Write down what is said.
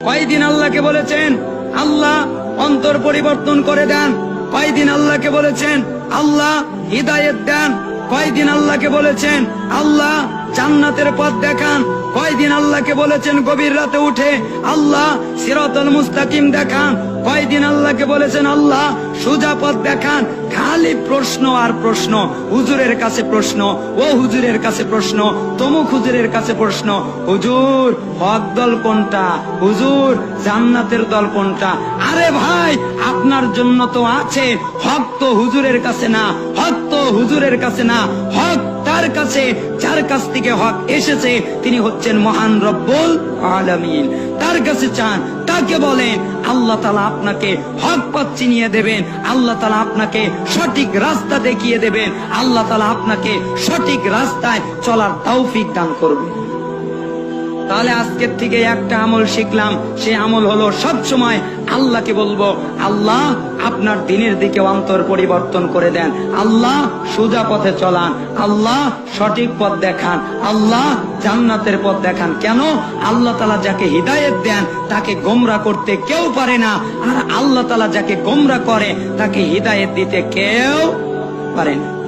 কয়দিন আল্লাহকে বলেছেন আল্লাহ অন্তর পরিবর্তন করে দেন? কয়দিন আল্লাহকে বলেছেন আল্লাহ হিদায়াত দেন? কয়দিন আল্লাহকে বলেছেন আল্লাহ জান্নাতের পথ দেখান? কয়দিন আল্লাহকে বলেছেন গভীর রাতে উঠে আল্লাহ সিরাতাল মুস্তাকিম দেখান? কয়দিন আল্লাহকে বলেছেন আল্লাহ সোজা পথ দেখান? খালি প্রশ্ন আর প্রশ্ন, হুজুরের কাছে প্রশ্ন, ও হুজুরের কাছে প্রশ্ন, তমুক হুজুরের কাছে প্রশ্ন। হুজুর হক দল কোনটা? হুজুর জান্নাতের দল কোনটা? আরে ভাই আপনার জন্য তো আছে হক, তো হুজুরের কাছে না, হক তো হুজুরের কাছে না, হক তার কাছে যার কাছ থেকে হক এসেছে, তিনি হচ্ছেন মহান রব্বুল আলামিন। তার কাছে চান, তাকে বলেন, আল্লাহ তাআলা আপনাকে হক পথ চিনিয়ে দেবেন, আল্লাহ তাআলা আপনাকে সঠিক রাস্তা দেখিয়ে দেবেন, আল্লাহ তাআলা আপনাকে সঠিক রাস্তায় চলার তৌফিক দান করবেন। তাহলে আজকের থেকে একটা আমল শিখলাম, সে আমল হলো সব সময় আল্লাহকে বলবো আল্লাহ আপনার দিনের দিকে অন্তর পরিবর্তন করে দেন, আল্লাহ সোজা পথে চলান, আল্লাহ সঠিক পথ দেখান, আল্লাহ জান্নাতের পথ দেখান। কেন? আল্লাহ তাআলা যাকে হিদায়াত দেন তাকে গোমরা করতে কেউ পারে না, আর আল্লাহ তাআলা যাকে গোমরা করে তাকে হিদায়াত দিতে কেউ পারে না।